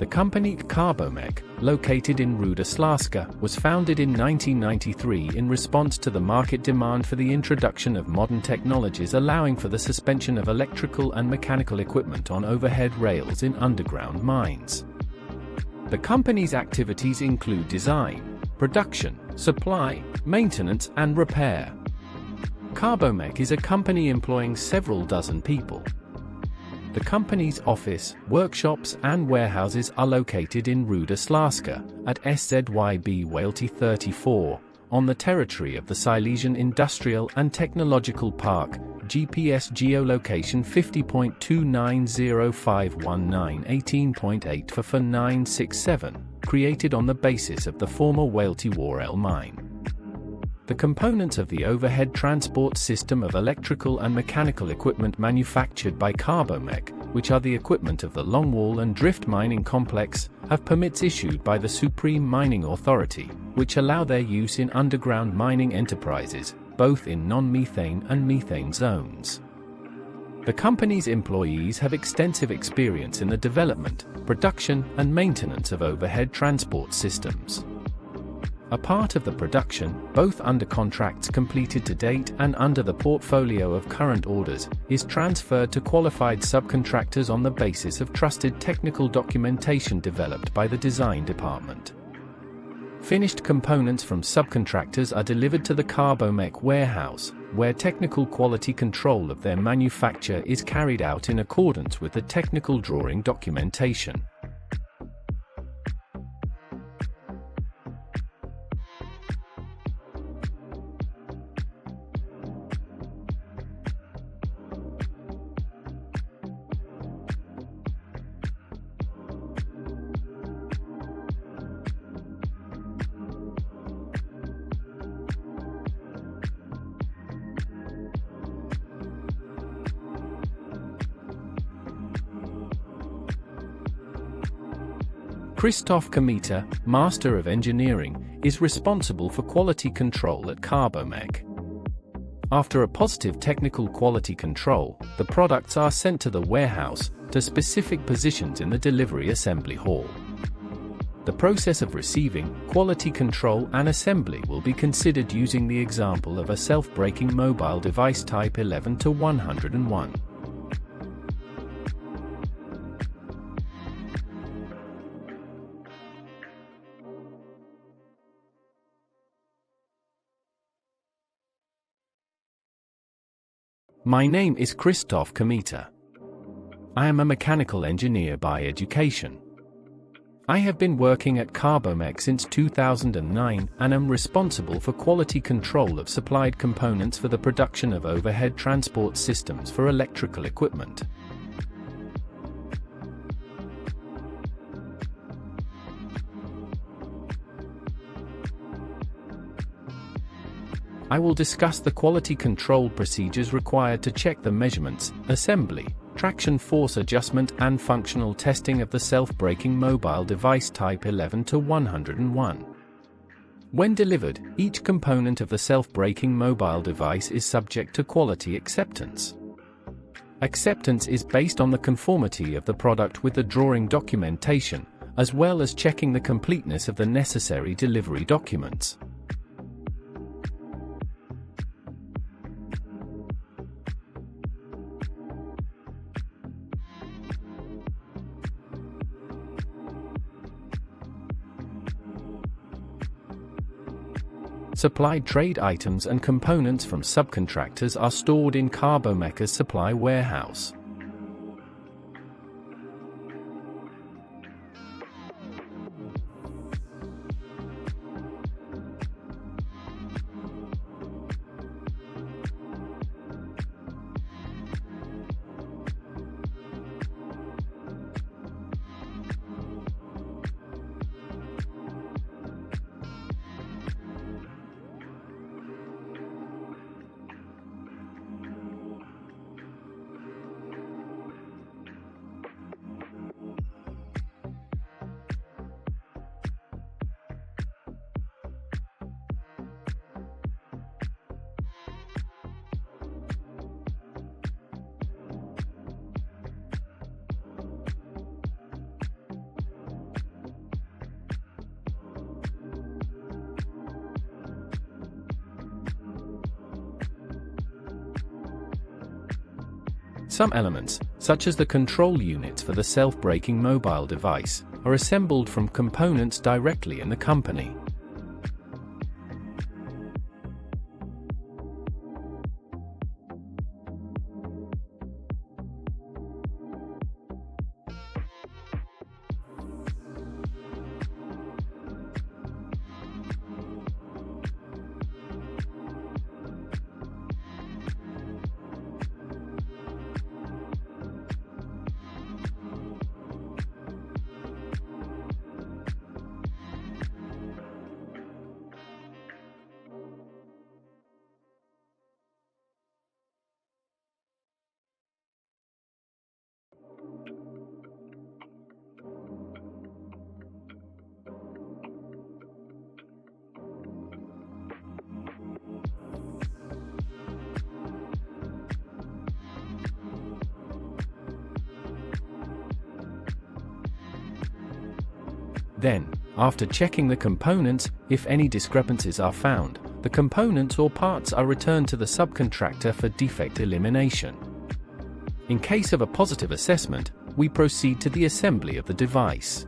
The company CARBOMECH, located in Ruda, was founded in 1993 in response to the market demand for the introduction of modern technologies allowing for the suspension of electrical and mechanical equipment on overhead rails in underground mines. The company's activities include design, production, supply, maintenance, and repair. CARBOMECH is a company employing several dozen people. The company's office, workshops, and warehouses are located in Ruda at SZYB Walty 34, on the territory of the Silesian Industrial and Technological Park, GPS geolocation 50.2905191.18.8 for 967, created on the basis of the former Walty Warel mine. The components of the overhead transport system of electrical and mechanical equipment manufactured by CARBOMECH, which are the equipment of the longwall and drift mining complex, have permits issued by the Supreme Mining Authority, which allow their use in underground mining enterprises, both in non-methane and methane zones. The company's employees have extensive experience in the development, production, and maintenance of overhead transport systems. A part of the production, both under contracts completed to date and under the portfolio of current orders, is transferred to qualified subcontractors on the basis of trusted technical documentation developed by the design department. Finished components from subcontractors are delivered to the CARBOMECH warehouse, where technical quality control of their manufacture is carried out in accordance with the technical drawing documentation. Krzysztof Kometa, Master of Engineering, is responsible for quality control at CARBOMECH. After a positive technical quality control, the products are sent to the warehouse, to specific positions in the delivery assembly hall. The process of receiving, quality control and assembly will be considered using the example of a self-braking mobile device type 11 to 101. My name is Krzysztof Kometa. I am a mechanical engineer by education. I have been working at CARBOMECH since 2009 and am responsible for quality control of supplied components for the production of overhead transport systems for electrical equipment. I will discuss the quality control procedures required to check the measurements, assembly, traction force adjustment and functional testing of the self-braking mobile device type 11 to 101. When delivered, each component of the self-braking mobile device is subject to quality acceptance. Acceptance is based on the conformity of the product with the drawing documentation, as well as checking the completeness of the necessary delivery documents. Supplied trade items and components from subcontractors are stored in CARBOMECH's supply warehouse. Some elements, such as the control units for the self-braking mobile device, are assembled from components directly in the company. Then, after checking the components, if any discrepancies are found, the components or parts are returned to the subcontractor for defect elimination. In case of a positive assessment, we proceed to the assembly of the device.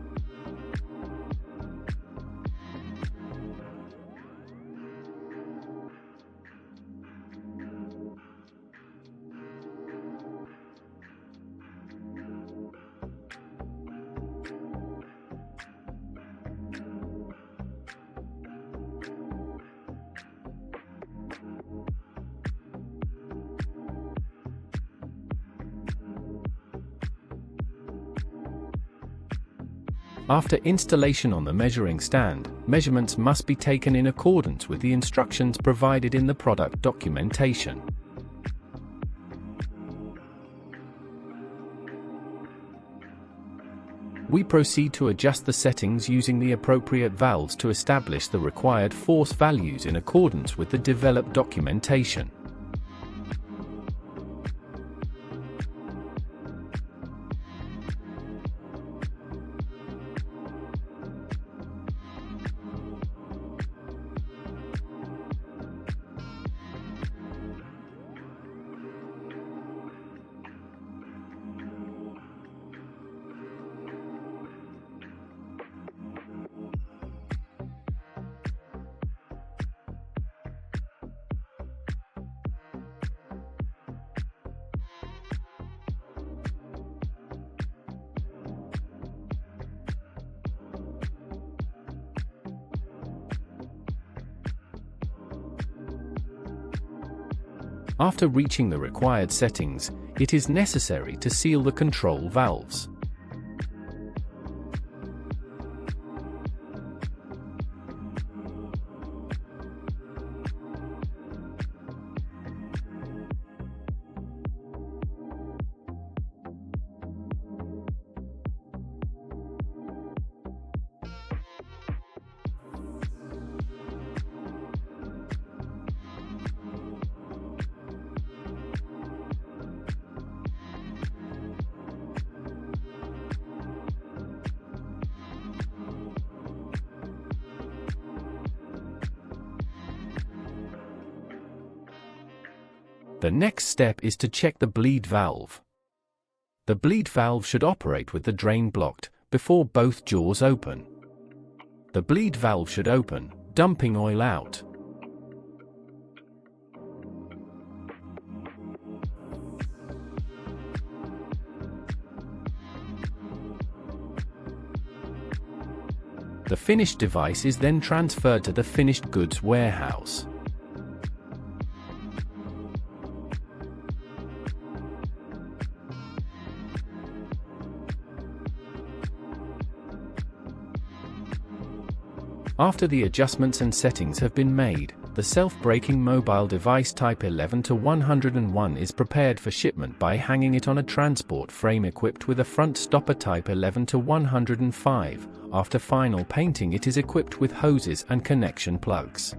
After installation on the measuring stand, measurements must be taken in accordance with the instructions provided in the product documentation. We proceed to adjust the settings using the appropriate valves to establish the required force values in accordance with the developed documentation. After reaching the required settings, it is necessary to seal the control valves. The next step is to check the bleed valve. The bleed valve should operate with the drain blocked, before both jaws open. The bleed valve should open, dumping oil out. The finished device is then transferred to the finished goods warehouse. After the adjustments and settings have been made, the self-braking mobile device type 11 to 101 is prepared for shipment by hanging it on a transport frame equipped with a front stopper type 11 to 105. After final painting, it is equipped with hoses and connection plugs.